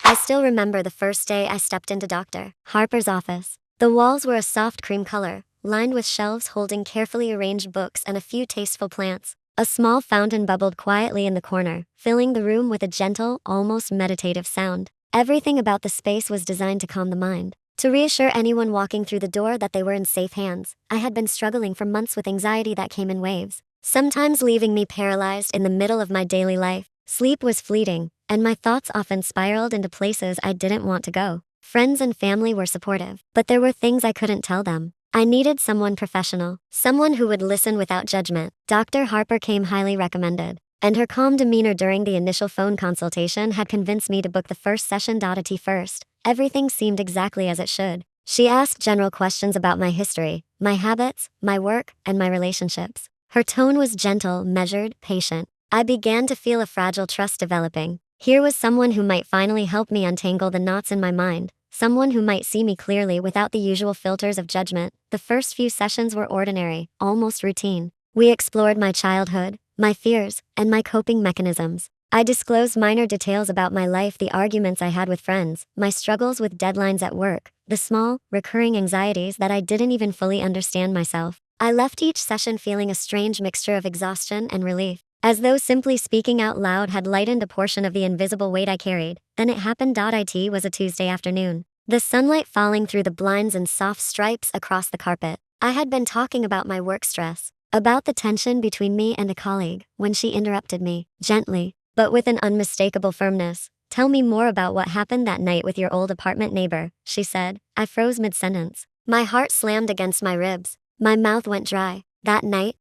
I still remember the first day I stepped into Dr. Harper's office. The walls were a soft cream color, lined with shelves holding carefully arranged books and a few tasteful plants. A small fountain bubbled quietly in the corner, filling the room with a gentle, almost meditative sound. Everything about the space was designed to calm the mind, to reassure anyone walking through the door that they were in safe hands. I had been struggling for months with anxiety that came in waves, sometimes leaving me paralyzed in the middle of my daily life. Sleep was fleeting, and my thoughts often spiraled into places I didn't want to go. Friends and family were supportive, but there were things I couldn't tell them. I needed someone professional, someone who would listen without judgment. Dr. Harper came highly recommended, and her calm demeanor during the initial phone consultation had convinced me to book the first session. At first, everything seemed exactly as it should. She asked general questions about my history, my habits, my work, and my relationships. Her tone was gentle, measured, patient. I began to feel a fragile trust developing. Here was someone who might finally help me untangle the knots in my mind, someone who might see me clearly without the usual filters of judgment. The first few sessions were ordinary, almost routine. We explored my childhood, my fears, and my coping mechanisms. I disclosed minor details about my life, the arguments I had with friends, my struggles with deadlines at work, the small, recurring anxieties that I didn't even fully understand myself. I left each session feeling a strange mixture of exhaustion and relief, as though simply speaking out loud had lightened a portion of the invisible weight I carried. Then it happened. It was a Tuesday afternoon. The sunlight falling through the blinds in soft stripes across the carpet. I had been talking about my work stress, about the tension between me and a colleague, when she interrupted me, gently, but with an unmistakable firmness. "Tell me more about what happened that night with your old apartment neighbor," she said. I froze mid-sentence. My heart slammed against my ribs. My mouth went dry. That night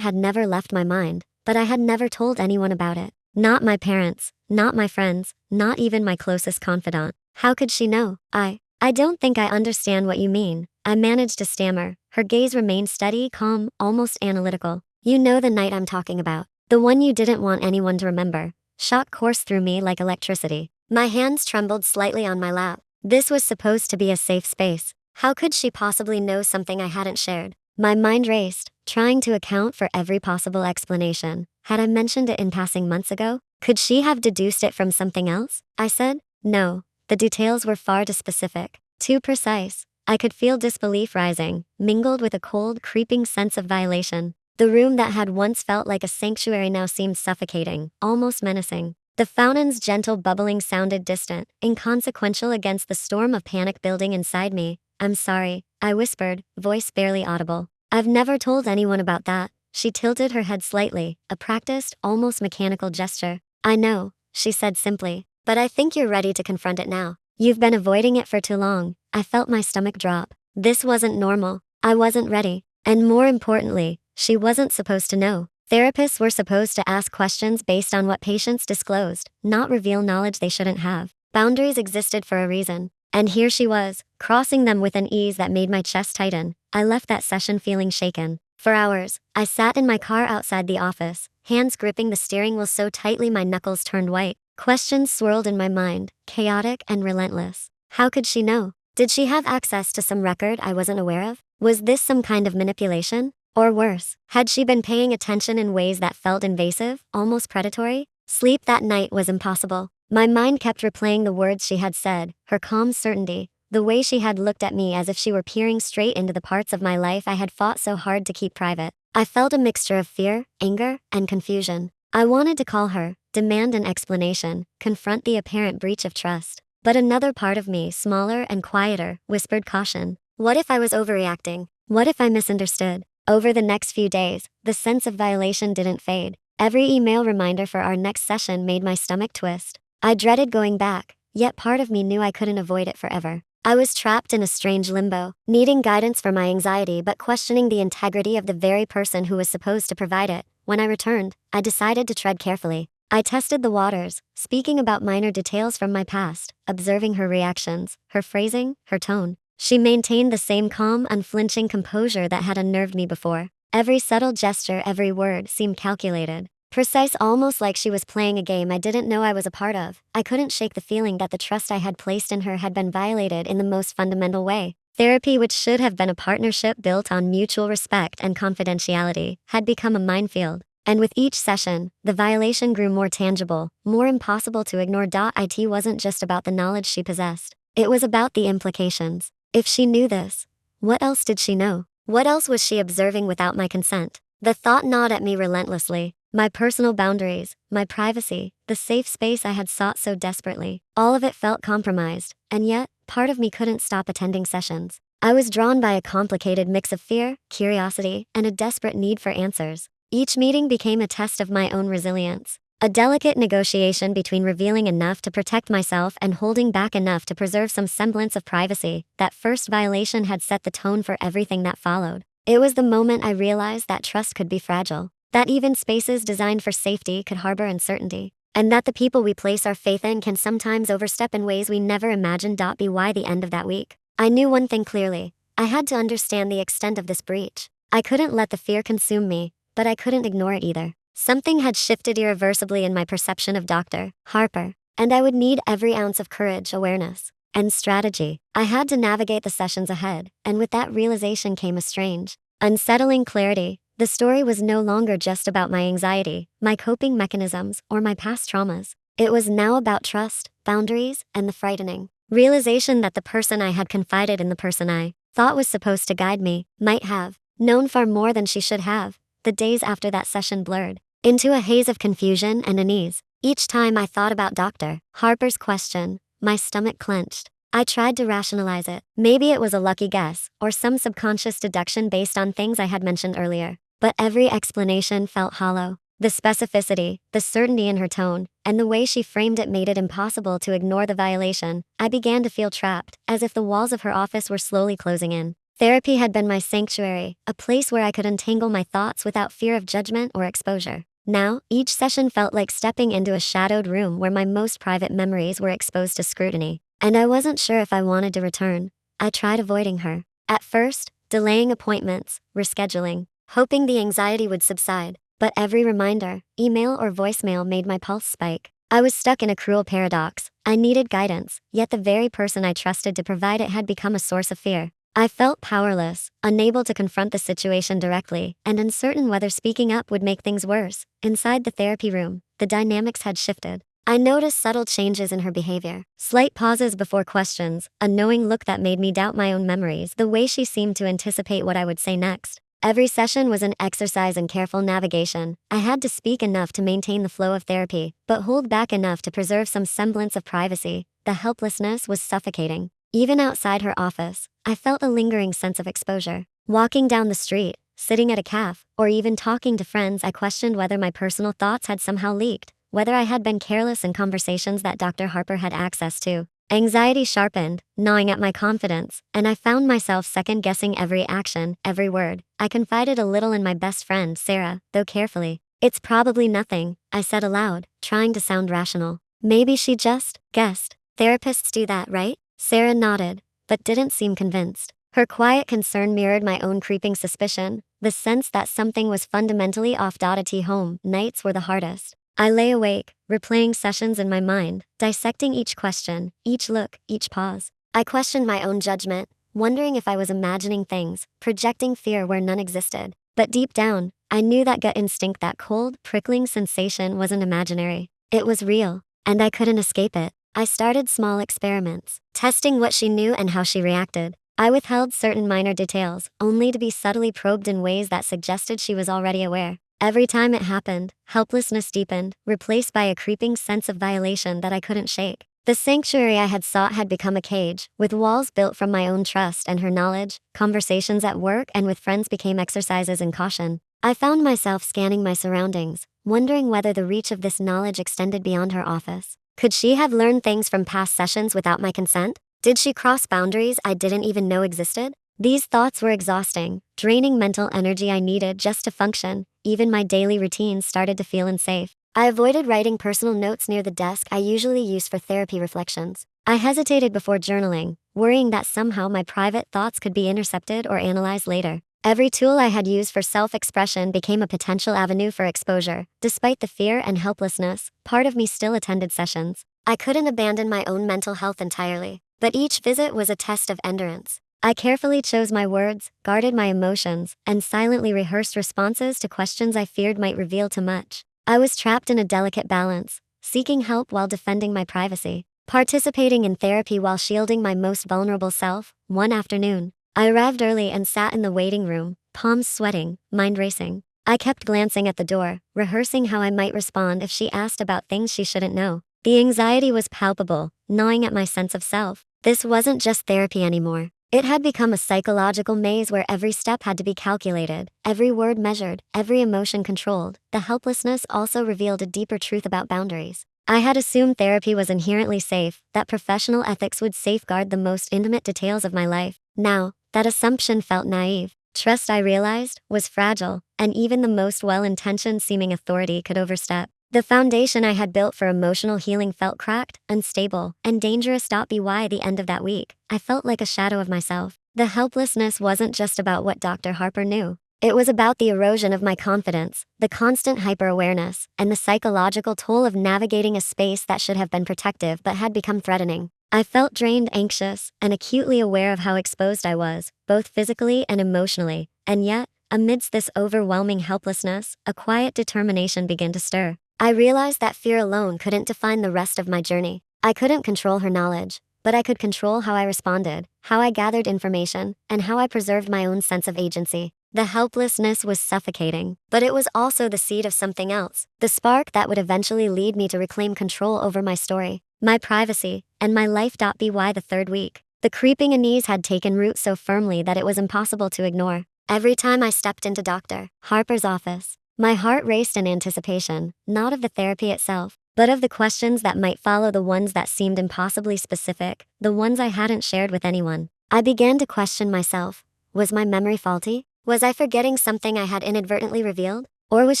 had never left my mind, but I had never told anyone about it. Not my parents, not my friends, not even my closest confidant. How could she know? I don't think I understand what you mean," I managed to stammer. Her gaze remained steady, calm, almost analytical. "You know the night I'm talking about. The one you didn't want anyone to remember." Shock coursed through me like electricity. My hands trembled slightly on my lap. This was supposed to be a safe space. How could she possibly know something I hadn't shared? My mind raced, trying to account for every possible explanation. Had I mentioned it in passing months ago? Could she have deduced it from something else? I said, "No." The details were far too specific, too precise. I could feel disbelief rising, mingled with a cold, creeping sense of violation. The room that had once felt like a sanctuary now seemed suffocating, almost menacing. The fountain's gentle bubbling sounded distant, inconsequential against the storm of panic building inside me. "I'm sorry," I whispered, voice barely audible. "I've never told anyone about that." She tilted her head slightly, a practiced, almost mechanical gesture. "I know," she said simply, "but I think you're ready to confront it now. You've been avoiding it for too long." I felt my stomach drop. This wasn't normal. I wasn't ready. And more importantly, she wasn't supposed to know. Therapists were supposed to ask questions based on what patients disclosed, not reveal knowledge they shouldn't have. Boundaries existed for a reason. And here she was, crossing them with an ease that made my chest tighten. I left that session feeling shaken. For hours, I sat in my car outside the office, hands gripping the steering wheel so tightly my knuckles turned white. Questions swirled in my mind, chaotic and relentless. How could she know? Did she have access to some record I wasn't aware of? Was this some kind of manipulation? Or worse, had she been paying attention in ways that felt invasive, almost predatory? Sleep that night was impossible. My mind kept replaying the words she had said, her calm certainty, the way she had looked at me as if she were peering straight into the parts of my life I had fought so hard to keep private. I felt a mixture of fear, anger, and confusion. I wanted to call her, demand an explanation, confront the apparent breach of trust. But another part of me, smaller and quieter, whispered caution. What if I was overreacting? What if I misunderstood? Over the next few days, the sense of violation didn't fade. Every email reminder for our next session made my stomach twist. I dreaded going back, yet part of me knew I couldn't avoid it forever. I was trapped in a strange limbo, needing guidance for my anxiety but questioning the integrity of the very person who was supposed to provide it. When I returned, I decided to tread carefully. I tested the waters, speaking about minor details from my past, observing her reactions, her phrasing, her tone. She maintained the same calm, unflinching composure that had unnerved me before. Every subtle gesture, every word seemed calculated, precise, almost like she was playing a game I didn't know I was a part of. I couldn't shake the feeling that the trust I had placed in her had been violated in the most fundamental way. Therapy, which should have been a partnership built on mutual respect and confidentiality, had become a minefield. And with each session, the violation grew more tangible, more impossible to ignore. It wasn't just about the knowledge she possessed. It was about the implications. If she knew this, what else did she know? What else was she observing without my consent? The thought gnawed at me relentlessly. My personal boundaries, my privacy, the safe space I had sought so desperately. All of it felt compromised, and yet, part of me couldn't stop attending sessions. I was drawn by a complicated mix of fear, curiosity, and a desperate need for answers. Each meeting became a test of my own resilience. A delicate negotiation between revealing enough to protect myself and holding back enough to preserve some semblance of privacy. That first violation had set the tone for everything that followed. It was the moment I realized that trust could be fragile, that even spaces designed for safety could harbor uncertainty, and that the people we place our faith in can sometimes overstep in ways we never imagined. By the end of that week, I knew one thing clearly. I had to understand the extent of this breach. I couldn't let the fear consume me, but I couldn't ignore it either. Something had shifted irreversibly in my perception of Dr. Harper, and I would need every ounce of courage, awareness, and strategy. I had to navigate the sessions ahead, and with that realization came a strange, unsettling clarity. The story was no longer just about my anxiety, my coping mechanisms, or my past traumas. It was now about trust, boundaries, and the frightening realization that the person I had confided in, the person I thought was supposed to guide me, might have known far more than she should have. The days after that session blurred into a haze of confusion and unease. Each time I thought about Dr. Harper's question, my stomach clenched. I tried to rationalize it. Maybe it was a lucky guess, or some subconscious deduction based on things I had mentioned earlier. But every explanation felt hollow. The specificity, the certainty in her tone, and the way she framed it made it impossible to ignore the violation. I began to feel trapped, as if the walls of her office were slowly closing in. Therapy had been my sanctuary, a place where I could untangle my thoughts without fear of judgment or exposure. Now, each session felt like stepping into a shadowed room where my most private memories were exposed to scrutiny, and I wasn't sure if I wanted to return. I tried avoiding her. At first, delaying appointments, rescheduling, hoping the anxiety would subside, but every reminder, email or voicemail made my pulse spike. I was stuck in a cruel paradox. I needed guidance, yet the very person I trusted to provide it had become a source of fear. I felt powerless, unable to confront the situation directly, and uncertain whether speaking up would make things worse. Inside the therapy room, the dynamics had shifted. I noticed subtle changes in her behavior, slight pauses before questions, a knowing look that made me doubt my own memories, the way she seemed to anticipate what I would say next. Every session was an exercise in careful navigation. I had to speak enough to maintain the flow of therapy, but hold back enough to preserve some semblance of privacy. The helplessness was suffocating. Even outside her office, I felt a lingering sense of exposure. Walking down the street, sitting at a cafe, or even talking to friends, I questioned whether my personal thoughts had somehow leaked, whether I had been careless in conversations that Dr. Harper had access to. Anxiety sharpened, gnawing at my confidence, and I found myself second-guessing every action, every word. I confided a little in my best friend, Sarah, though carefully. "It's probably nothing," I said aloud, trying to sound rational. "Maybe she just guessed. Therapists do that, right?" Sarah nodded, but didn't seem convinced. Her quiet concern mirrored my own creeping suspicion, the sense that something was fundamentally off. At home, nights were the hardest. I lay awake, replaying sessions in my mind, dissecting each question, each look, each pause. I questioned my own judgment, wondering if I was imagining things, projecting fear where none existed. But deep down, I knew that gut instinct, that cold, prickling sensation wasn't imaginary. It was real, and I couldn't escape it. I started small experiments, testing what she knew and how she reacted. I withheld certain minor details, only to be subtly probed in ways that suggested she was already aware. Every time it happened, helplessness deepened, replaced by a creeping sense of violation that I couldn't shake. The sanctuary I had sought had become a cage, with walls built from my own trust and her knowledge. Conversations at work and with friends became exercises in caution. I found myself scanning my surroundings, wondering whether the reach of this knowledge extended beyond her office. Could she have learned things from past sessions without my consent? Did she cross boundaries I didn't even know existed? These thoughts were exhausting, draining mental energy I needed just to function. Even my daily routines started to feel unsafe. I avoided writing personal notes near the desk I usually use for therapy reflections. I hesitated before journaling, worrying that somehow my private thoughts could be intercepted or analyzed later. Every tool I had used for self-expression became a potential avenue for exposure. Despite the fear and helplessness, part of me still attended sessions. I couldn't abandon my own mental health entirely, but each visit was a test of endurance. I carefully chose my words, guarded my emotions, and silently rehearsed responses to questions I feared might reveal too much. I was trapped in a delicate balance, seeking help while defending my privacy, participating in therapy while shielding my most vulnerable self. One afternoon, I arrived early and sat in the waiting room, palms sweating, mind racing. I kept glancing at the door, rehearsing how I might respond if she asked about things she shouldn't know. The anxiety was palpable, gnawing at my sense of self. This wasn't just therapy anymore. It had become a psychological maze where every step had to be calculated, every word measured, every emotion controlled. The helplessness also revealed a deeper truth about boundaries. I had assumed therapy was inherently safe, that professional ethics would safeguard the most intimate details of my life. Now, that assumption felt naive. Trust, I realized, was fragile, and even the most well-intentioned seeming authority could overstep. The foundation I had built for emotional healing felt cracked, unstable, and dangerous. By the end of that week, I felt like a shadow of myself. The helplessness wasn't just about what Dr. Harper knew. It was about the erosion of my confidence, the constant hyper-awareness, and the psychological toll of navigating a space that should have been protective but had become threatening. I felt drained, anxious, and acutely aware of how exposed I was, both physically and emotionally. And yet, amidst this overwhelming helplessness, a quiet determination began to stir. I realized that fear alone couldn't define the rest of my journey. I couldn't control her knowledge, but I could control how I responded, how I gathered information, and how I preserved my own sense of agency. The helplessness was suffocating, but it was also the seed of something else, the spark that would eventually lead me to reclaim control over my story, my privacy, and my life. By the third week, the creeping unease had taken root so firmly that it was impossible to ignore. Every time I stepped into Dr. Harper's office, my heart raced in anticipation, not of the therapy itself, but of the questions that might follow, the ones that seemed impossibly specific, the ones I hadn't shared with anyone. I began to question myself. Was my memory faulty? Was I forgetting something I had inadvertently revealed? Or was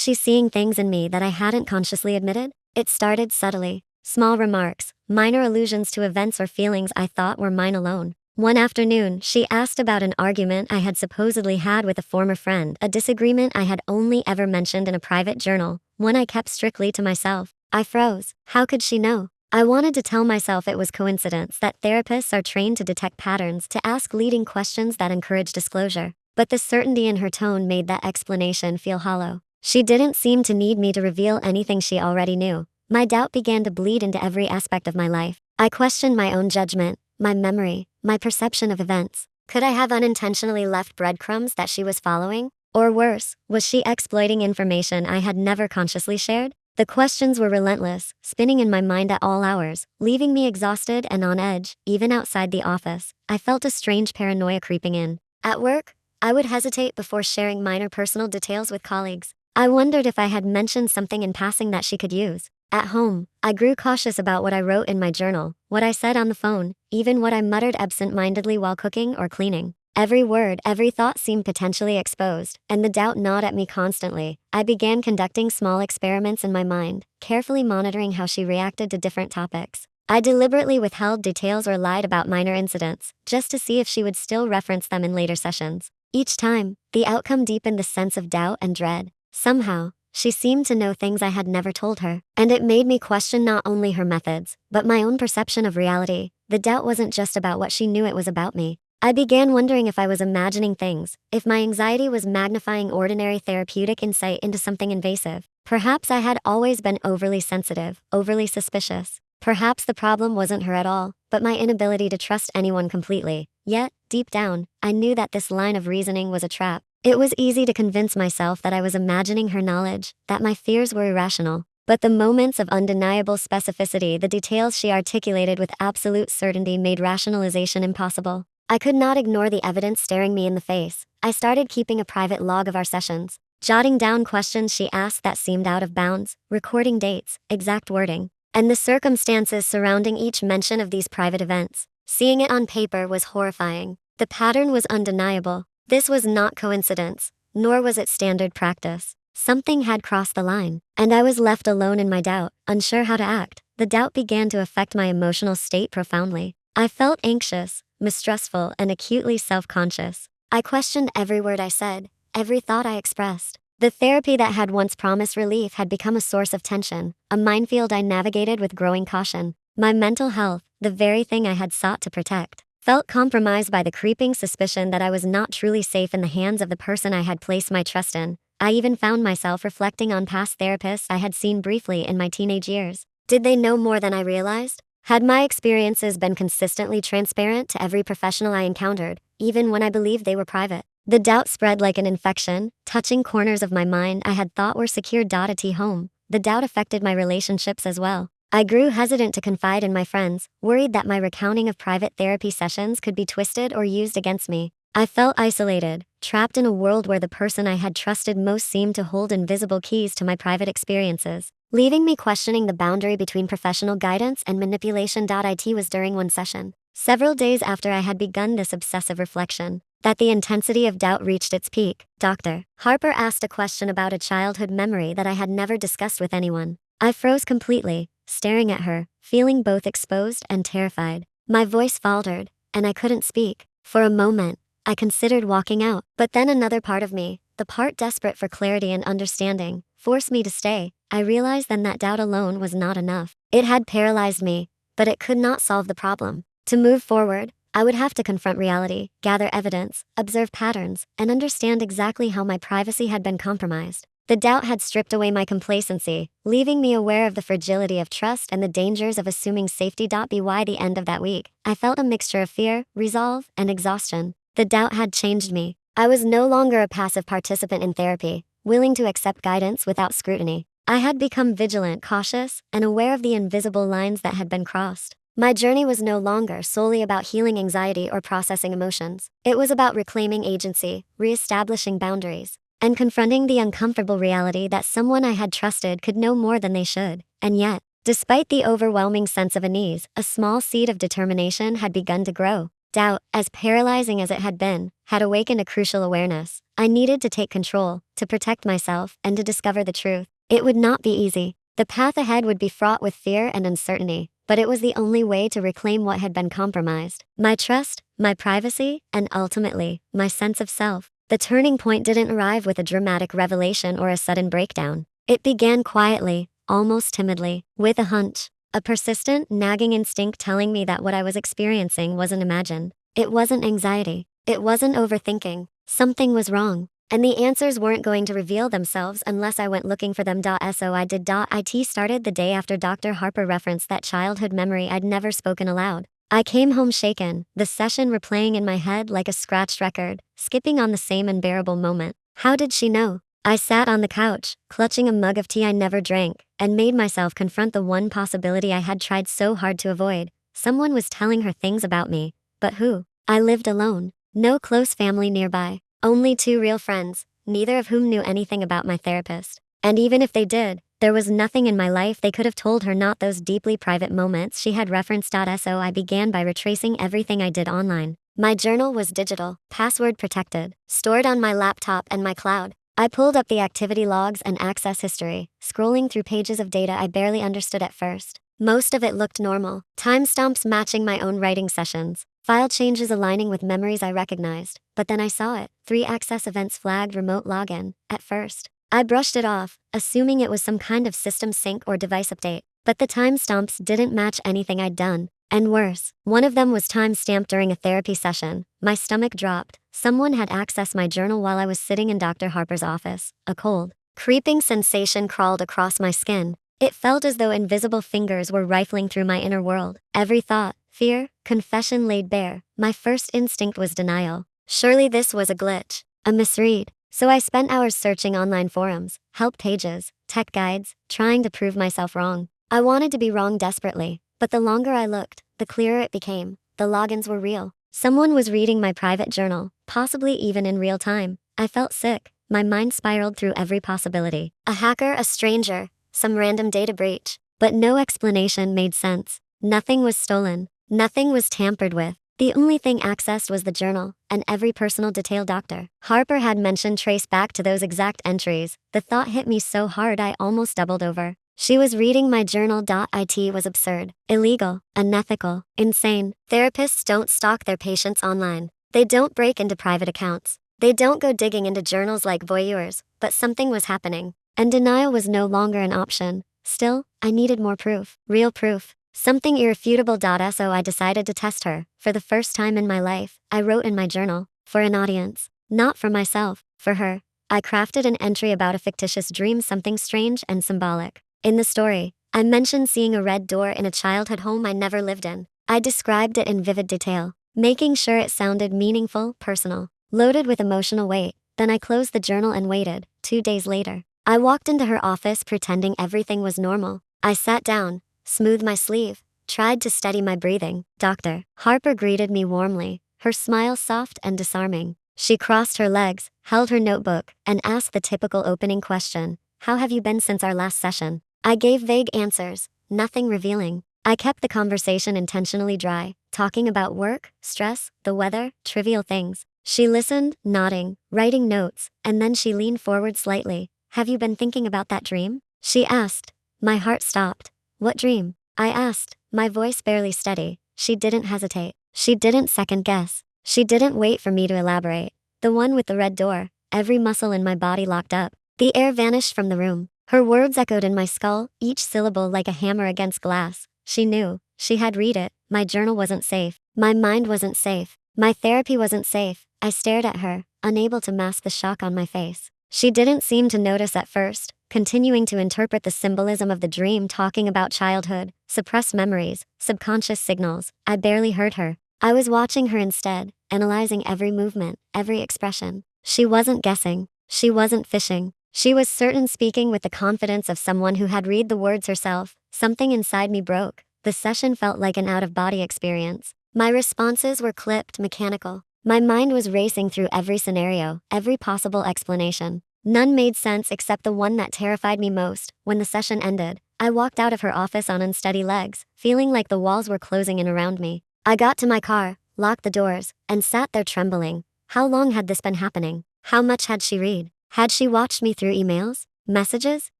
she seeing things in me that I hadn't consciously admitted? It started subtly. Small remarks, minor allusions to events or feelings I thought were mine alone. One afternoon, she asked about an argument I had supposedly had with a former friend, a disagreement I had only ever mentioned in a private journal, one I kept strictly to myself. I froze. How could she know? I wanted to tell myself it was coincidence, that therapists are trained to detect patterns, to ask leading questions that encourage disclosure. But the certainty in her tone made that explanation feel hollow. She didn't seem to need me to reveal anything she already knew. My doubt began to bleed into every aspect of my life. I questioned my own judgment, my memory, my perception of events. Could I have unintentionally left breadcrumbs that she was following? Or worse, was she exploiting information I had never consciously shared? The questions were relentless, spinning in my mind at all hours, leaving me exhausted and on edge. Even outside the office, I felt a strange paranoia creeping in. At work, I would hesitate before sharing minor personal details with colleagues. I wondered if I had mentioned something in passing that she could use. At home, I grew cautious about what I wrote in my journal, what I said on the phone, even what I muttered absent-mindedly while cooking or cleaning. Every word, every thought seemed potentially exposed, and the doubt gnawed at me constantly. I began conducting small experiments in my mind, carefully monitoring how she reacted to different topics. I deliberately withheld details or lied about minor incidents, just to see if she would still reference them in later sessions. Each time, the outcome deepened the sense of doubt and dread. Somehow, she seemed to know things I had never told her, and it made me question not only her methods, but my own perception of reality. The doubt wasn't just about what she knew, it was about me. I began wondering if I was imagining things, if my anxiety was magnifying ordinary therapeutic insight into something invasive. Perhaps I had always been overly sensitive, overly suspicious. Perhaps the problem wasn't her at all, but my inability to trust anyone completely. Yet, deep down, I knew that this line of reasoning was a trap. It was easy to convince myself that I was imagining her knowledge, that my fears were irrational. But the moments of undeniable specificity, the details she articulated with absolute certainty, made rationalization impossible. I could not ignore the evidence staring me in the face. I started keeping a private log of our sessions, jotting down questions she asked that seemed out of bounds, recording dates, exact wording, and the circumstances surrounding each mention of these private events. Seeing it on paper was horrifying. The pattern was undeniable. This was not coincidence, nor was it standard practice. Something had crossed the line, and I was left alone in my doubt, unsure how to act. The doubt began to affect my emotional state profoundly. I felt anxious, mistrustful, and acutely self-conscious. I questioned every word I said, every thought I expressed. The therapy that had once promised relief had become a source of tension, a minefield I navigated with growing caution. My mental health, the very thing I had sought to protect, felt compromised by the creeping suspicion that I was not truly safe in the hands of the person I had placed my trust in. I even found myself reflecting on past therapists I had seen briefly in my teenage years. Did they know more than I realized? Had my experiences been consistently transparent to every professional I encountered, even when I believed they were private? The doubt spread like an infection, touching corners of my mind I had thought were secure. At home, the doubt affected my relationships as well. I grew hesitant to confide in my friends, worried that my recounting of private therapy sessions could be twisted or used against me. I felt isolated, trapped in a world where the person I had trusted most seemed to hold invisible keys to my private experiences, leaving me questioning the boundary between professional guidance and manipulation. It was during one session, several days after I had begun this obsessive reflection, that the intensity of doubt reached its peak. Dr. Harper asked a question about a childhood memory that I had never discussed with anyone. I froze completely, staring at her, feeling both exposed and terrified. My voice faltered, and I couldn't speak. For a moment, I considered walking out, but then another part of me, the part desperate for clarity and understanding, forced me to stay. I realized then that doubt alone was not enough. It had paralyzed me, but it could not solve the problem. To move forward, I would have to confront reality, gather evidence, observe patterns, and understand exactly how my privacy had been compromised. The doubt had stripped away my complacency, leaving me aware of the fragility of trust and the dangers of assuming safety. By the end of that week, I felt a mixture of fear, resolve, and exhaustion. The doubt had changed me. I was no longer a passive participant in therapy, willing to accept guidance without scrutiny. I had become vigilant, cautious, and aware of the invisible lines that had been crossed. My journey was no longer solely about healing anxiety or processing emotions. It was about reclaiming agency, reestablishing boundaries, and confronting the uncomfortable reality that someone I had trusted could know more than they should. And yet, despite the overwhelming sense of unease, a small seed of determination had begun to grow. Doubt, as paralyzing as it had been, had awakened a crucial awareness. I needed to take control, to protect myself, and to discover the truth. It would not be easy. The path ahead would be fraught with fear and uncertainty, but it was the only way to reclaim what had been compromised: my trust, my privacy, and ultimately, my sense of self. The turning point didn't arrive with a dramatic revelation or a sudden breakdown. It began quietly, almost timidly, with a hunch. A persistent, nagging instinct telling me that what I was experiencing wasn't imagined. It wasn't anxiety. It wasn't overthinking. Something was wrong. And the answers weren't going to reveal themselves unless I went looking for them. So I did. It started the day after Dr. Harper referenced that childhood memory I'd never spoken aloud. I came home shaken, the session replaying in my head like a scratched record, skipping on the same unbearable moment. How did she know? I sat on the couch, clutching a mug of tea I never drank, and made myself confront the one possibility I had tried so hard to avoid. Someone was telling her things about me. But who? I lived alone. No close family nearby. Only 2 real friends, neither of whom knew anything about my therapist. And even if they did, there was nothing in my life they could have told her, not those deeply private moments she had referenced. So I began by retracing everything I did online. My journal was digital, password protected, stored on my laptop and my cloud. I pulled up the activity logs and access history, scrolling through pages of data I barely understood at first. Most of it looked normal, timestamps matching my own writing sessions, file changes aligning with memories I recognized. But then I saw it: 3 access events flagged remote login. At first, I brushed it off, assuming it was some kind of system sync or device update. But the timestamps didn't match anything I'd done. And worse, one of them was time-stamped during a therapy session. My stomach dropped. Someone had accessed my journal while I was sitting in Dr. Harper's office. A cold, creeping sensation crawled across my skin. It felt as though invisible fingers were rifling through my inner world. Every thought, fear, confession laid bare. My first instinct was denial. Surely this was a glitch, a misread. So I spent hours searching online forums, help pages, tech guides, trying to prove myself wrong. I wanted to be wrong desperately, but the longer I looked, the clearer it became. The logins were real. Someone was reading my private journal, possibly even in real time. I felt sick. My mind spiraled through every possibility. A hacker, a stranger, some random data breach. But no explanation made sense. Nothing was stolen. Nothing was tampered with. The only thing accessed was the journal, and every personal detail Dr. Harper had mentioned traced back to those exact entries. The thought hit me so hard I almost doubled over. She was reading my journal. It was absurd, illegal, unethical, insane. Therapists don't stalk their patients online. They don't break into private accounts. They don't go digging into journals like voyeurs. But something was happening, and denial was no longer an option. Still, I needed more proof. Real proof. Something irrefutable. So I decided to test her. For the first time in my life, I wrote in my journal, for an audience. Not for myself, for her. I crafted an entry about a fictitious dream, something strange and symbolic. In the story, I mentioned seeing a red door in a childhood home I never lived in. I described it in vivid detail, making sure it sounded meaningful, personal, loaded with emotional weight. Then I closed the journal and waited. 2 days later, I walked into her office pretending everything was normal. I sat down, smoothed my sleeve, tried to steady my breathing. Dr. Harper greeted me warmly, her smile soft and disarming. She crossed her legs, held her notebook, and asked the typical opening question, "How have you been since our last session?" I gave vague answers, nothing revealing. I kept the conversation intentionally dry, talking about work, stress, the weather, trivial things. She listened, nodding, writing notes, and then she leaned forward slightly. "Have you been thinking about that dream?" she asked. My heart stopped. "What dream?" I asked, my voice barely steady. She didn't hesitate. She didn't second guess. She didn't wait for me to elaborate. "The one with the red door." Every muscle in my body locked up. The air vanished from the room. Her words echoed in my skull, each syllable like a hammer against glass. She knew. She had read it. My journal wasn't safe. My mind wasn't safe. My therapy wasn't safe. I stared at her, unable to mask the shock on my face. She didn't seem to notice at first, continuing to interpret the symbolism of the dream, talking about childhood, suppressed memories, subconscious signals. I barely heard her. I was watching her instead, analyzing every movement, every expression. She wasn't guessing. She wasn't fishing. She was certain, speaking with the confidence of someone who had read the words herself. Something inside me broke. The session felt like an out-of-body experience. My responses were clipped, mechanical. My mind was racing through every scenario, every possible explanation. None made sense except the one that terrified me most. When the session ended, I walked out of her office on unsteady legs, feeling like the walls were closing in around me. I got to my car, locked the doors, and sat there trembling. How long had this been happening? How much had she read? Had she watched me through emails, messages,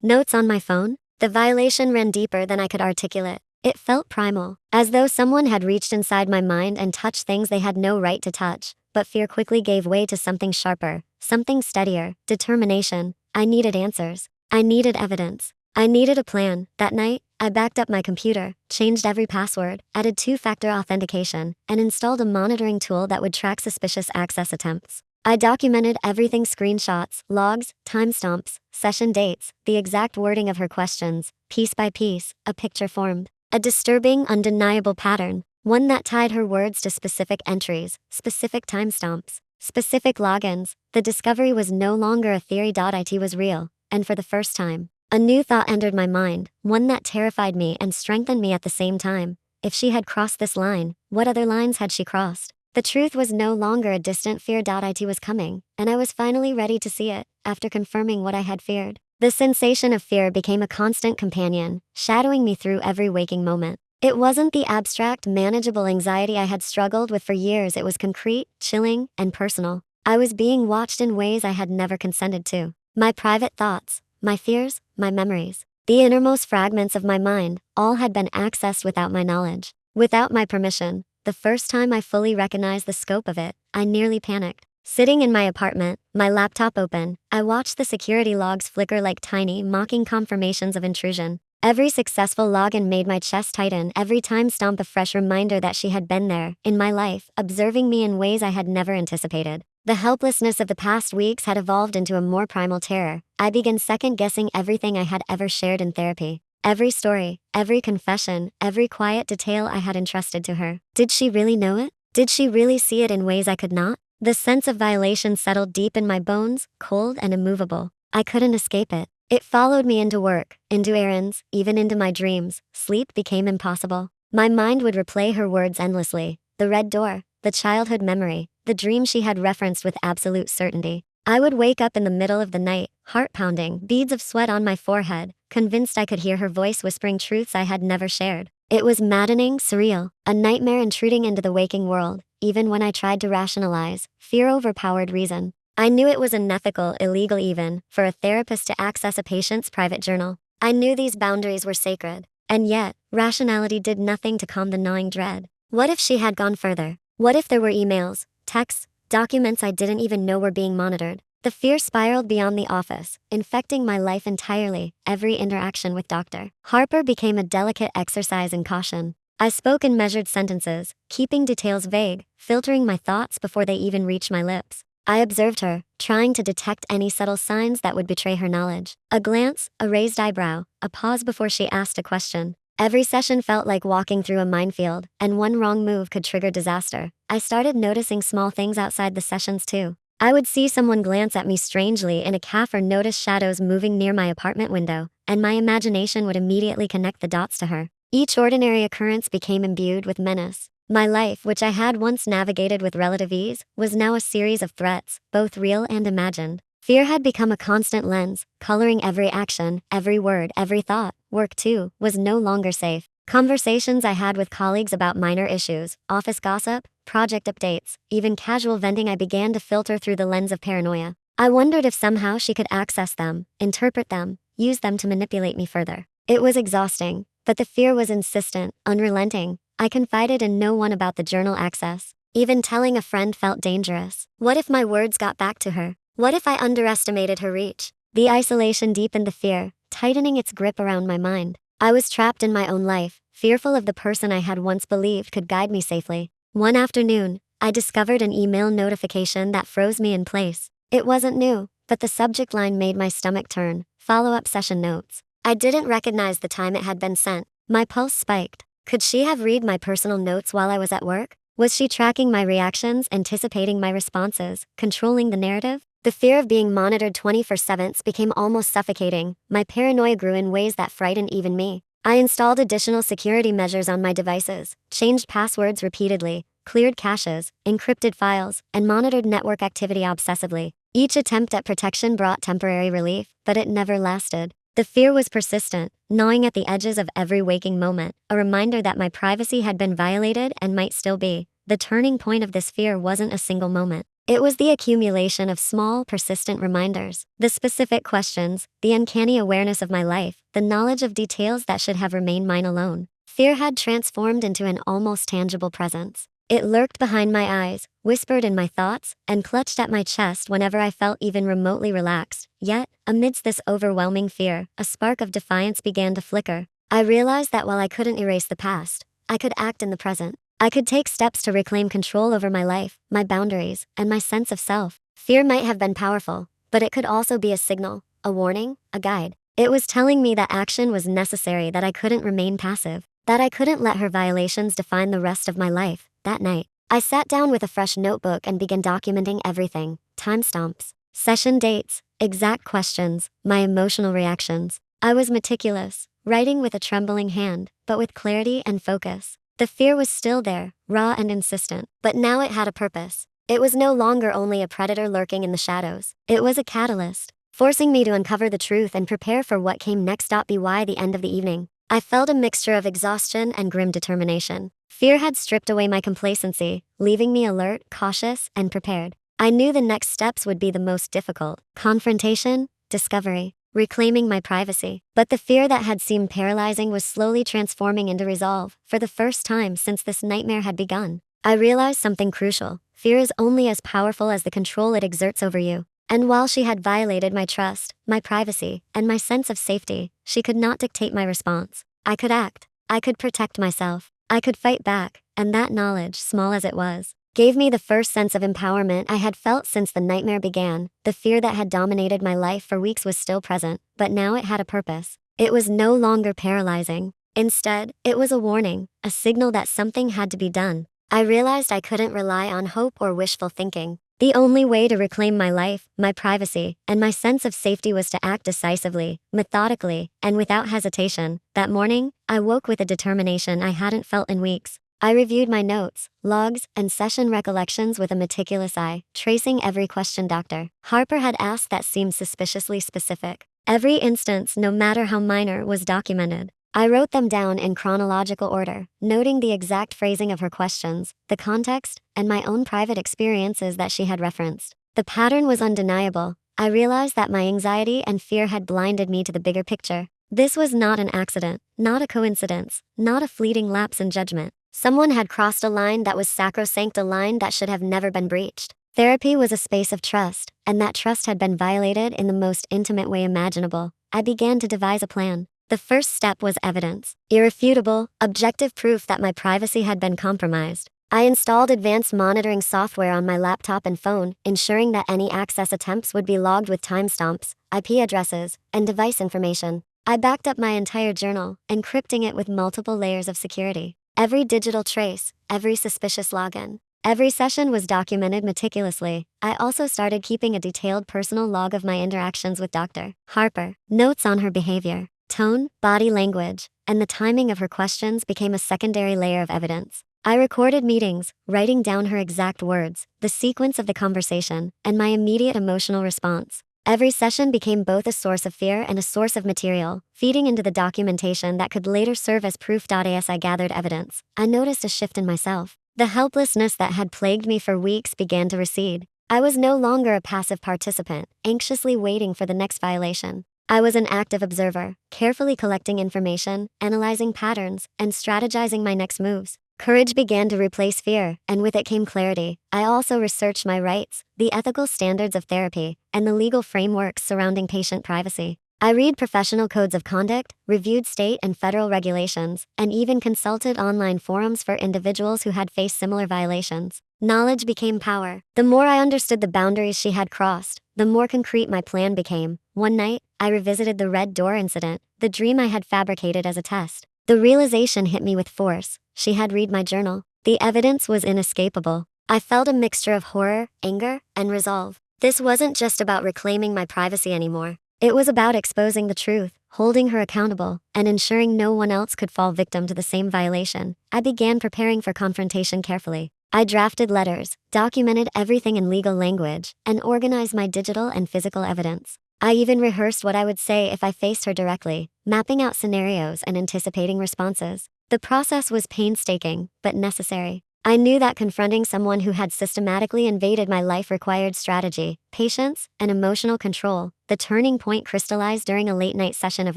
notes on my phone? The violation ran deeper than I could articulate. It felt primal, as though someone had reached inside my mind and touched things they had no right to touch. But fear quickly gave way to something sharper, something steadier, determination. I needed answers. I needed evidence. I needed a plan. That night, I backed up my computer, changed every password, added two-factor authentication, and installed a monitoring tool that would track suspicious access attempts. I documented everything: screenshots, logs, timestamps, session dates, the exact wording of her questions. Piece by piece, a picture formed. A disturbing, undeniable pattern. One that tied her words to specific entries, specific timestamps, specific logins. The discovery was no longer a theory. It was real. And for the first time, a new thought entered my mind, one that terrified me and strengthened me at the same time. If she had crossed this line, what other lines had she crossed? The truth was no longer a distant fear. It was coming, and I was finally ready to see it. After confirming what I had feared, the sensation of fear became a constant companion, shadowing me through every waking moment. It wasn't the abstract, manageable anxiety I had struggled with for years. It was concrete, chilling, and personal. I was being watched in ways I had never consented to. My private thoughts, my fears, my memories, the innermost fragments of my mind, all had been accessed without my knowledge, without my permission. The first time I fully recognized the scope of it, I nearly panicked. Sitting in my apartment, my laptop open, I watched the security logs flicker like tiny, mocking confirmations of intrusion. Every successful login made my chest tighten, every timestamp a fresh reminder that she had been there, in my life, observing me in ways I had never anticipated. The helplessness of the past weeks had evolved into a more primal terror. I began second-guessing everything I had ever shared in therapy. Every story, every confession, every quiet detail I had entrusted to her. Did she really know it? Did she really see it in ways I could not? The sense of violation settled deep in my bones, cold and immovable. I couldn't escape it. It followed me into work, into errands, even into my dreams. Sleep became impossible. My mind would replay her words endlessly. The red door, the childhood memory, the dream she had referenced with absolute certainty. I would wake up in the middle of the night, heart pounding, beads of sweat on my forehead, convinced I could hear her voice whispering truths I had never shared. It was maddening, surreal, a nightmare intruding into the waking world. Even when I tried to rationalize, fear overpowered reason. I knew it was unethical, illegal even, for a therapist to access a patient's private journal. I knew these boundaries were sacred. And yet, rationality did nothing to calm the gnawing dread. What if she had gone further? What if there were emails, texts, documents I didn't even know were being monitored? The fear spiraled beyond the office, infecting my life entirely. Every interaction with Dr. Harper became a delicate exercise in caution. I spoke in measured sentences, keeping details vague, filtering my thoughts before they even reached my lips. I observed her, trying to detect any subtle signs that would betray her knowledge. A glance, a raised eyebrow, a pause before she asked a question. Every session felt like walking through a minefield, and one wrong move could trigger disaster. I started noticing small things outside the sessions too. I would see someone glance at me strangely in a cafe or notice shadows moving near my apartment window, and my imagination would immediately connect the dots to her. Each ordinary occurrence became imbued with menace. My life, which I had once navigated with relative ease, was now a series of threats, both real and imagined. Fear had become a constant lens, coloring every action, every word, every thought. Work, too, was no longer safe. Conversations I had with colleagues about minor issues, office gossip, project updates, even casual venting, I began to filter through the lens of paranoia. I wondered if somehow she could access them, interpret them, use them to manipulate me further. It was exhausting, but the fear was insistent, unrelenting. I confided in no one about the journal access. Even telling a friend felt dangerous. What if my words got back to her? What if I underestimated her reach? The isolation deepened the fear, tightening its grip around my mind. I was trapped in my own life, fearful of the person I had once believed could guide me safely. One afternoon, I discovered an email notification that froze me in place. It wasn't new, but the subject line made my stomach turn. Follow-up session notes. I didn't recognize the time it had been sent. My pulse spiked. Could she have read my personal notes while I was at work? Was she tracking my reactions, anticipating my responses, controlling the narrative? The fear of being monitored 24/7 became almost suffocating. My paranoia grew in ways that frightened even me. I installed additional security measures on my devices, changed passwords repeatedly, cleared caches, encrypted files, and monitored network activity obsessively. Each attempt at protection brought temporary relief, but it never lasted. The fear was persistent, gnawing at the edges of every waking moment, a reminder that my privacy had been violated and might still be. The turning point of this fear wasn't a single moment. It was the accumulation of small, persistent reminders. The specific questions, the uncanny awareness of my life, the knowledge of details that should have remained mine alone. Fear had transformed into an almost tangible presence. It lurked behind my eyes, whispered in my thoughts, and clutched at my chest whenever I felt even remotely relaxed. Yet, amidst this overwhelming fear, a spark of defiance began to flicker. I realized that while I couldn't erase the past, I could act in the present. I could take steps to reclaim control over my life, my boundaries, and my sense of self. Fear might have been powerful, but it could also be a signal, a warning, a guide. It was telling me that action was necessary, that I couldn't remain passive, that I couldn't let her violations define the rest of my life. That night, I sat down with a fresh notebook and began documenting everything: timestamps, session dates, exact questions, my emotional reactions. I was meticulous, writing with a trembling hand, but with clarity and focus. The fear was still there, raw and insistent, but now it had a purpose. It was no longer only a predator lurking in the shadows. It was a catalyst, forcing me to uncover the truth and prepare for what came next. By the end of the evening, I felt a mixture of exhaustion and grim determination. Fear had stripped away my complacency, leaving me alert, cautious, and prepared. I knew the next steps would be the most difficult: confrontation, discovery, reclaiming my privacy. But the fear that had seemed paralyzing was slowly transforming into resolve. For the first time since this nightmare had begun, I realized something crucial: fear is only as powerful as the control it exerts over you. And while she had violated my trust, my privacy, and my sense of safety, she could not dictate my response. I could act. I could protect myself. I could fight back, and that knowledge, small as it was, gave me the first sense of empowerment I had felt since the nightmare began. The fear that had dominated my life for weeks was still present, but now it had a purpose. It was no longer paralyzing. Instead, it was a warning, a signal that something had to be done. I realized I couldn't rely on hope or wishful thinking. The only way to reclaim my life, my privacy, and my sense of safety was to act decisively, methodically, and without hesitation. That morning, I woke with a determination I hadn't felt in weeks. I reviewed my notes, logs, and session recollections with a meticulous eye, tracing every question Dr. Harper had asked that seemed suspiciously specific. Every instance, no matter how minor, was documented. I wrote them down in chronological order, noting the exact phrasing of her questions, the context, and my own private experiences that she had referenced. The pattern was undeniable. I realized that my anxiety and fear had blinded me to the bigger picture. This was not an accident, not a coincidence, not a fleeting lapse in judgment. Someone had crossed a line that was sacrosanct, a line that should have never been breached. Therapy was a space of trust, and that trust had been violated in the most intimate way imaginable. I began to devise a plan. The first step was evidence, irrefutable, objective proof that my privacy had been compromised. I installed advanced monitoring software on my laptop and phone, ensuring that any access attempts would be logged with timestamps, IP addresses, and device information. I backed up my entire journal, encrypting it with multiple layers of security. Every digital trace, every suspicious login, every session was documented meticulously. I also started keeping a detailed personal log of my interactions with Dr. Harper. Notes on her behavior, tone, body language, and the timing of her questions became a secondary layer of evidence. I recorded meetings, writing down her exact words, the sequence of the conversation, and my immediate emotional response. Every session became both a source of fear and a source of material, feeding into the documentation that could later serve as proof. As I gathered evidence, I noticed a shift in myself. The helplessness that had plagued me for weeks began to recede. I was no longer a passive participant, anxiously waiting for the next violation. I was an active observer, carefully collecting information, analyzing patterns, and strategizing my next moves. Courage began to replace fear, and with it came clarity. I also researched my rights, the ethical standards of therapy, and the legal frameworks surrounding patient privacy. I read professional codes of conduct, reviewed state and federal regulations, and even consulted online forums for individuals who had faced similar violations. Knowledge became power. The more I understood the boundaries she had crossed, the more concrete my plan became. One night, I revisited the Red Door incident, the dream I had fabricated as a test. The realization hit me with force. She had read my journal. The evidence was inescapable. I felt a mixture of horror, anger, and resolve. This wasn't just about reclaiming my privacy anymore. It was about exposing the truth, holding her accountable, and ensuring no one else could fall victim to the same violation. I began preparing for confrontation carefully. I drafted letters, documented everything in legal language, and organized my digital and physical evidence. I even rehearsed what I would say if I faced her directly, mapping out scenarios and anticipating responses. The process was painstaking, but necessary. I knew that confronting someone who had systematically invaded my life required strategy, patience, and emotional control. The turning point crystallized during a late-night session of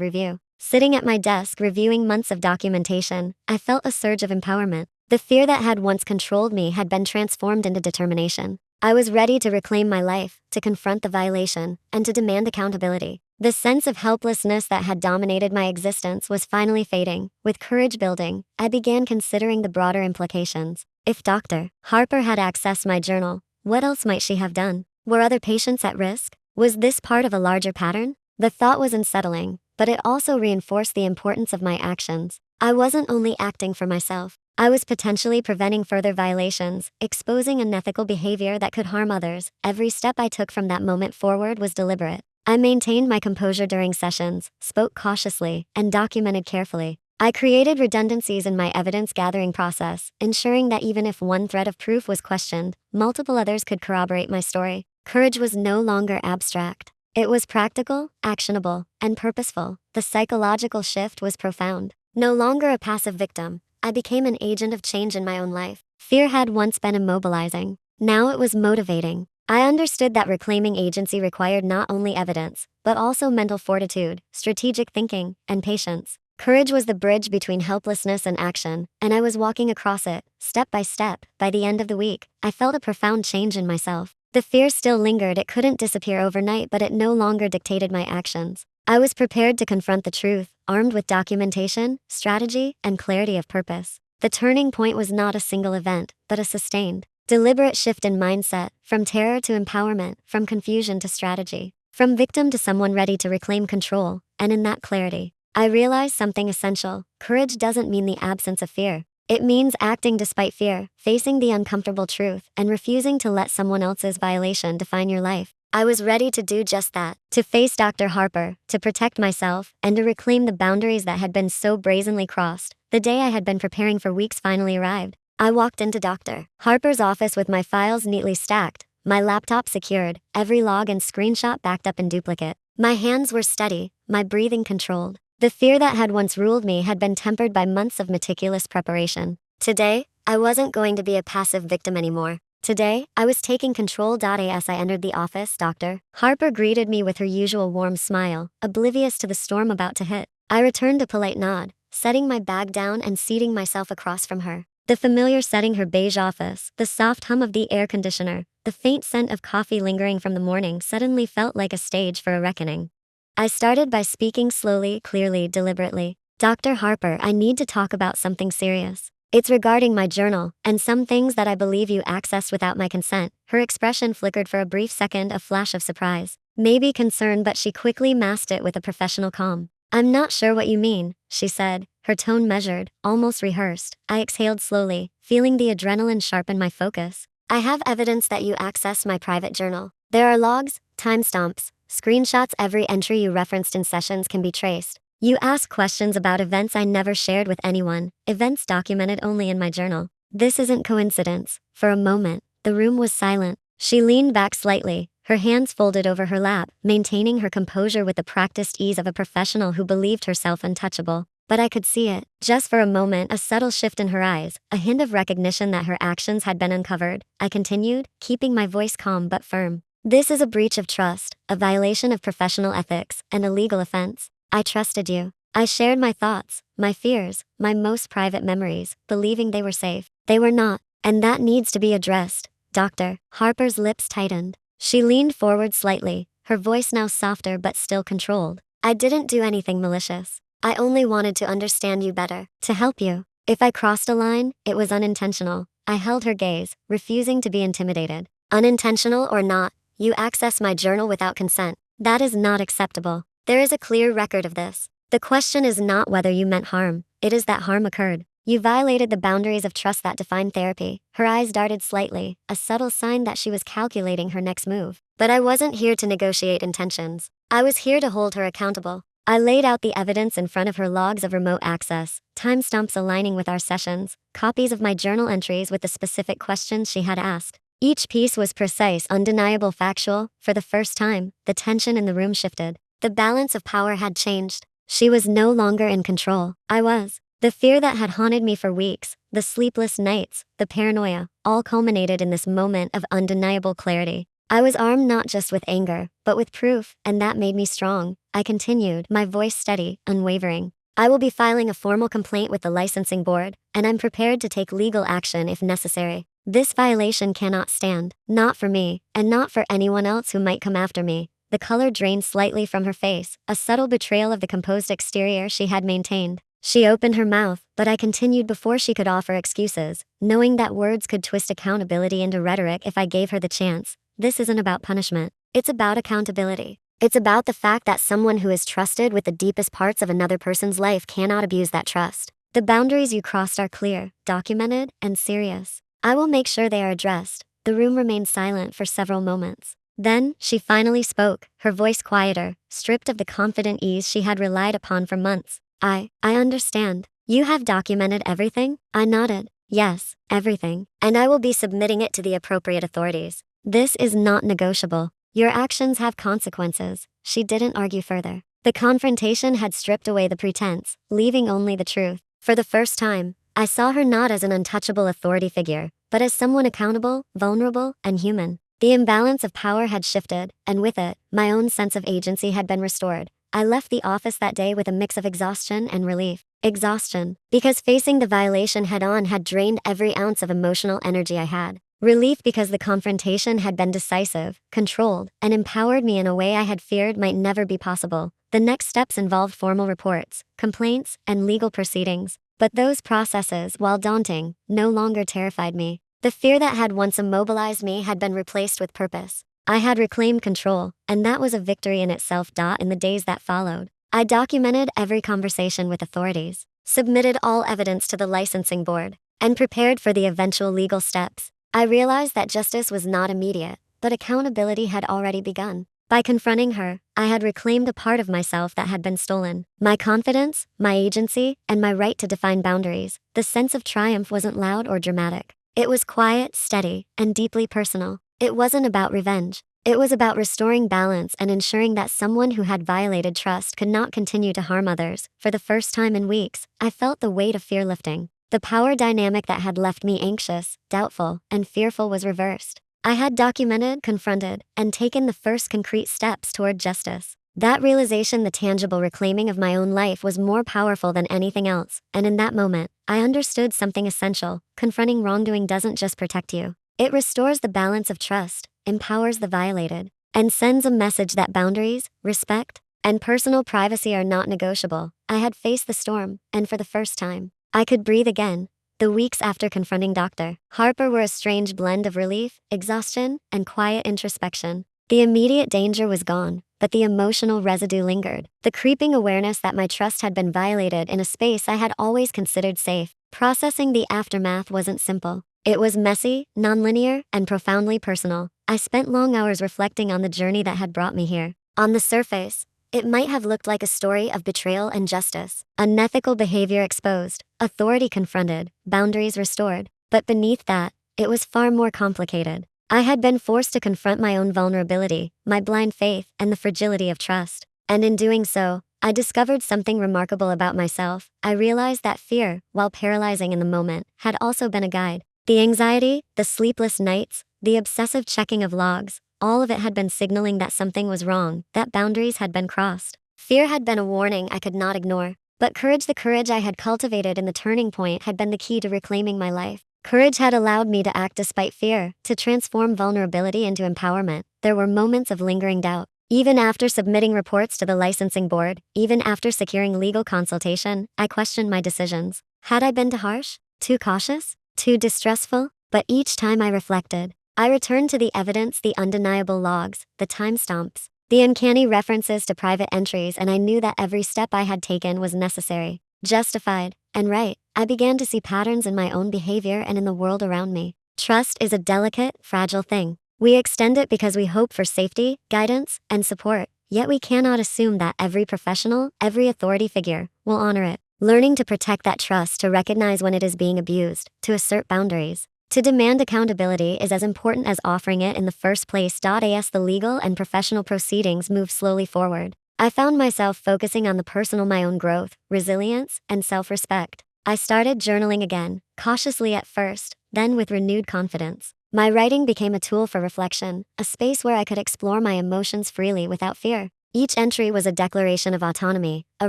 review. Sitting at my desk reviewing months of documentation, I felt a surge of empowerment. The fear that had once controlled me had been transformed into determination. I was ready to reclaim my life, to confront the violation, and to demand accountability. The sense of helplessness that had dominated my existence was finally fading. With courage building, I began considering the broader implications. If Dr. Harper had accessed my journal, what else might she have done? Were other patients at risk? Was this part of a larger pattern? The thought was unsettling, but it also reinforced the importance of my actions. I wasn't only acting for myself. I was potentially preventing further violations, exposing unethical behavior that could harm others. Every step I took from that moment forward was deliberate. I maintained my composure during sessions, spoke cautiously, and documented carefully. I created redundancies in my evidence-gathering process, ensuring that even if one thread of proof was questioned, multiple others could corroborate my story. Courage was no longer abstract. It was practical, actionable, and purposeful. The psychological shift was profound. No longer a passive victim, I became an agent of change in my own life. Fear had once been immobilizing. Now it was motivating. I understood that reclaiming agency required not only evidence, but also mental fortitude, strategic thinking, and patience. Courage was the bridge between helplessness and action, and I was walking across it, step by step. By the end of the week, I felt a profound change in myself. The fear still lingered. It couldn't disappear overnight, but it no longer dictated my actions. I was prepared to confront the truth, armed with documentation, strategy, and clarity of purpose. The turning point was not a single event, but a sustained, deliberate shift in mindset, from terror to empowerment, from confusion to strategy, from victim to someone ready to reclaim control. And in that clarity, I realized something essential. Courage doesn't mean the absence of fear. It means acting despite fear, facing the uncomfortable truth, and refusing to let someone else's violation define your life. I was ready to do just that, to face Dr. Harper, to protect myself, and to reclaim the boundaries that had been so brazenly crossed. The day I had been preparing for weeks finally arrived. I walked into Dr. Harper's office with my files neatly stacked, my laptop secured, every log and screenshot backed up in duplicate. My hands were steady, my breathing controlled. The fear that had once ruled me had been tempered by months of meticulous preparation. Today, I wasn't going to be a passive victim anymore. Today, I was taking control. As I entered the office, Dr. Harper greeted me with her usual warm smile, oblivious to the storm about to hit. I returned a polite nod, setting my bag down and seating myself across from her. The familiar setting, her beige office, the soft hum of the air conditioner, The faint scent of coffee lingering from the morning suddenly felt like a stage for a reckoning. I started by speaking slowly, clearly, deliberately. Dr. Harper, I need to talk about something serious. It's regarding my journal, and some things that I believe you accessed without my consent. Her expression flickered for a brief second, a flash of surprise. Maybe concern, but she quickly masked it with a professional calm. I'm not sure what you mean, she said, her tone measured, almost rehearsed. I exhaled slowly, feeling the adrenaline sharpen my focus. I have evidence that you accessed my private journal. There are logs, timestamps, screenshots. Every entry you referenced in sessions can be traced. You asked questions about events I never shared with anyone, events documented only in my journal. This isn't coincidence. For a moment, the room was silent. She leaned back slightly, her hands folded over her lap, maintaining her composure with the practiced ease of a professional who believed herself untouchable. But I could see it. Just for a moment, a subtle shift in her eyes, a hint of recognition that her actions had been uncovered. I continued, keeping my voice calm but firm. This is a breach of trust, a violation of professional ethics, and a legal offense. I trusted you. I shared my thoughts, my fears, my most private memories, believing they were safe. They were not, and that needs to be addressed. Dr. Harper's lips tightened. She leaned forward slightly, her voice now softer but still controlled. I didn't do anything malicious. I only wanted to understand you better, to help you. If I crossed a line, it was unintentional. I held her gaze, refusing to be intimidated. Unintentional or not, you accessed my journal without consent. That is not acceptable. There is a clear record of this. The question is not whether you meant harm, it is that harm occurred. You violated the boundaries of trust that define therapy. Her eyes darted slightly, a subtle sign that she was calculating her next move. But I wasn't here to negotiate intentions. I was here to hold her accountable. I laid out the evidence in front of her: logs of remote access, timestamps aligning with our sessions, copies of my journal entries with the specific questions she had asked. Each piece was precise, undeniable, factual. For the first time, the tension in the room shifted. The balance of power had changed. She was no longer in control. I was. The fear that had haunted me for weeks, the sleepless nights, the paranoia, all culminated in this moment of undeniable clarity. I was armed not just with anger, but with proof, and that made me strong. I continued, my voice steady, unwavering. I will be filing a formal complaint with the licensing board, and I'm prepared to take legal action if necessary. This violation cannot stand, not for me, and not for anyone else who might come after me. The color drained slightly from her face, a subtle betrayal of the composed exterior she had maintained. She opened her mouth, but I continued before she could offer excuses, knowing that words could twist accountability into rhetoric if I gave her the chance. This isn't about punishment. It's about accountability. It's about the fact that someone who is trusted with the deepest parts of another person's life cannot abuse that trust. The boundaries you crossed are clear, documented, and serious. I will make sure they are addressed. The room remained silent for several moments. Then, she finally spoke, her voice quieter, stripped of the confident ease she had relied upon for months. I understand. You have documented everything? I nodded. Yes, everything. And I will be submitting it to the appropriate authorities. This is not negotiable. Your actions have consequences. She didn't argue further. The confrontation had stripped away the pretense, leaving only the truth. For the first time, I saw her not as an untouchable authority figure, but as someone accountable, vulnerable, and human. The imbalance of power had shifted, and with it, my own sense of agency had been restored. I left the office that day with a mix of exhaustion and relief. Exhaustion, because facing the violation head-on had drained every ounce of emotional energy I had. Relief because the confrontation had been decisive, controlled, and empowered me in a way I had feared might never be possible. The next steps involved formal reports, complaints, and legal proceedings. But those processes, while daunting, no longer terrified me. The fear that had once immobilized me had been replaced with purpose. I had reclaimed control, and that was a victory in itself. In the days that followed, I documented every conversation with authorities, submitted all evidence to the licensing board, and prepared for the eventual legal steps. I realized that justice was not immediate, but accountability had already begun. By confronting her, I had reclaimed a part of myself that had been stolen. My confidence, my agency, and my right to define boundaries. The sense of triumph wasn't loud or dramatic. It was quiet, steady, and deeply personal. It wasn't about revenge. It was about restoring balance and ensuring that someone who had violated trust could not continue to harm others. For the first time in weeks, I felt the weight of fear lifting. The power dynamic that had left me anxious, doubtful, and fearful was reversed. I had documented, confronted, and taken the first concrete steps toward justice. That realization, the tangible reclaiming of my own life, was more powerful than anything else, and in that moment, I understood something essential. Confronting wrongdoing doesn't just protect you. It restores the balance of trust, empowers the violated, and sends a message that boundaries, respect, and personal privacy are not negotiable. I had faced the storm, and for the first time, I could breathe again. The weeks after confronting Dr. Harper were a strange blend of relief, exhaustion, and quiet introspection. The immediate danger was gone, but the emotional residue lingered. The creeping awareness that my trust had been violated in a space I had always considered safe. Processing the aftermath wasn't simple. It was messy, nonlinear, and profoundly personal. I spent long hours reflecting on the journey that had brought me here. On the surface, it might have looked like a story of betrayal and justice, unethical behavior exposed, authority confronted, boundaries restored. But beneath that, it was far more complicated. I had been forced to confront my own vulnerability, my blind faith, and the fragility of trust. And in doing so, I discovered something remarkable about myself. I realized that fear, while paralyzing in the moment, had also been a guide. The anxiety, the sleepless nights, the obsessive checking of logs, all of it had been signaling that something was wrong, that boundaries had been crossed. Fear had been a warning I could not ignore. But courage, the courage I had cultivated in the turning point, had been the key to reclaiming my life. Courage had allowed me to act despite fear, to transform vulnerability into empowerment. There were moments of lingering doubt. Even after submitting reports to the licensing board, even after securing legal consultation, I questioned my decisions. Had I been too harsh? Too cautious? Too distrustful? But each time I reflected, I returned to the evidence, the undeniable logs, the timestamps, the uncanny references to private entries, and I knew that every step I had taken was necessary, justified, and right. I began to see patterns in my own behavior and in the world around me. Trust is a delicate, fragile thing. We extend it because we hope for safety, guidance, and support, yet we cannot assume that every professional, every authority figure, will honor it. Learning to protect that trust, to recognize when it is being abused, to assert boundaries, to demand accountability is as important as offering it in the first place. As the legal and professional proceedings moved slowly forward, I found myself focusing on the personal, my own growth, resilience, and self-respect. I started journaling again, cautiously at first, then with renewed confidence. My writing became a tool for reflection, a space where I could explore my emotions freely without fear. Each entry was a declaration of autonomy, a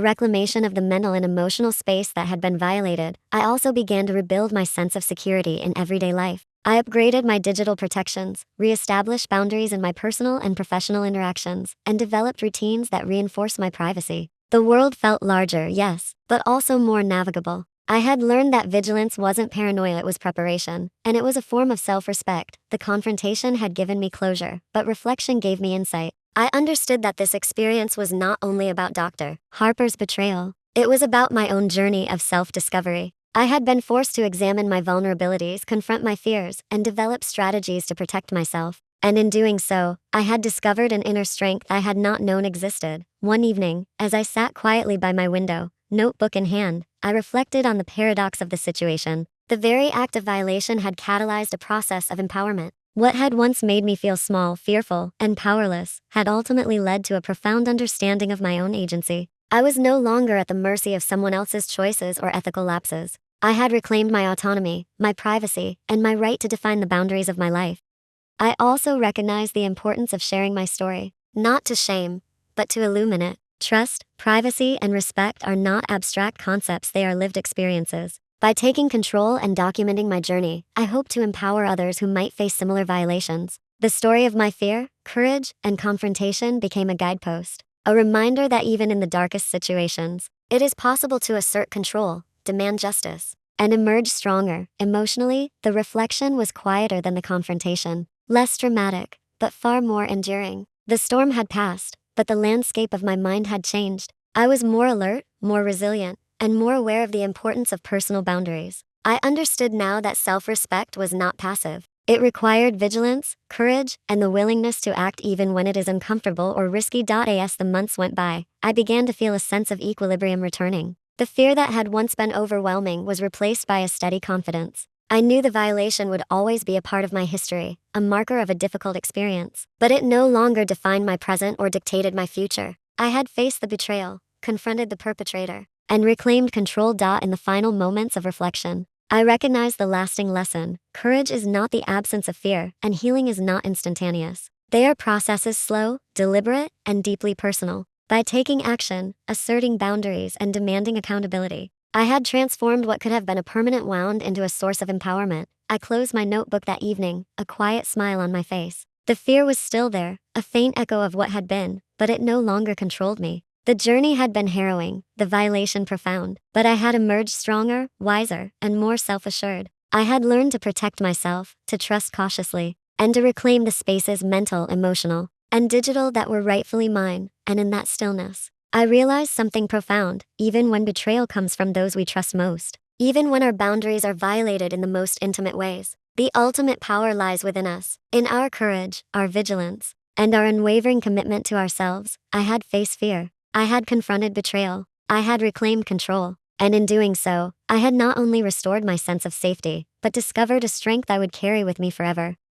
reclamation of the mental and emotional space that had been violated. I also began to rebuild my sense of security in everyday life. I upgraded my digital protections, reestablished boundaries in my personal and professional interactions, and developed routines that reinforced my privacy. The world felt larger, yes, but also more navigable. I had learned that vigilance wasn't paranoia, it was preparation, and it was a form of self-respect. The confrontation had given me closure, but reflection gave me insight. I understood that this experience was not only about Dr. Harper's betrayal. It was about my own journey of self-discovery. I had been forced to examine my vulnerabilities, confront my fears, and develop strategies to protect myself. And in doing so, I had discovered an inner strength I had not known existed. One evening, as I sat quietly by my window, notebook in hand, I reflected on the paradox of the situation. The very act of violation had catalyzed a process of empowerment. What had once made me feel small, fearful, and powerless had ultimately led to a profound understanding of my own agency. I was no longer at the mercy of someone else's choices or ethical lapses. I had reclaimed my autonomy, my privacy, and my right to define the boundaries of my life. I also recognized the importance of sharing my story, not to shame, but to illuminate. Trust, privacy, and respect are not abstract concepts, they are lived experiences. By taking control and documenting my journey, I hope to empower others who might face similar violations. The story of my fear, courage, and confrontation became a guidepost, a reminder that even in the darkest situations, it is possible to assert control, demand justice, and emerge stronger. Emotionally, the reflection was quieter than the confrontation, less dramatic, but far more enduring. The storm had passed, but the landscape of my mind had changed. I was more alert, more resilient, and more aware of the importance of personal boundaries. I understood now that self-respect was not passive. It required vigilance, courage, and the willingness to act even when it is uncomfortable or risky. As the months went by, I began to feel a sense of equilibrium returning. The fear that had once been overwhelming was replaced by a steady confidence. I knew the violation would always be a part of my history, a marker of a difficult experience, but it no longer defined my present or dictated my future. I had faced the betrayal, confronted the perpetrator, and reclaimed control. In the final moments of reflection, I recognized the lasting lesson. Courage is not the absence of fear, and healing is not instantaneous. They are processes, slow, deliberate, and deeply personal. By taking action, asserting boundaries, and demanding accountability, I had transformed what could have been a permanent wound into a source of empowerment. I closed my notebook that evening, a quiet smile on my face. The fear was still there, a faint echo of what had been, but it no longer controlled me. The journey had been harrowing, the violation profound, but I had emerged stronger, wiser, and more self-assured. I had learned to protect myself, to trust cautiously, and to reclaim the spaces mental, emotional, and digital that were rightfully mine, and in that stillness, I realized something profound. Even when betrayal comes from those we trust most, even when our boundaries are violated in the most intimate ways, the ultimate power lies within us, in our courage, our vigilance, and our unwavering commitment to ourselves. I had faced fear. I had confronted betrayal. I had reclaimed control. And in doing so, I had not only restored my sense of safety, but discovered a strength I would carry with me forever.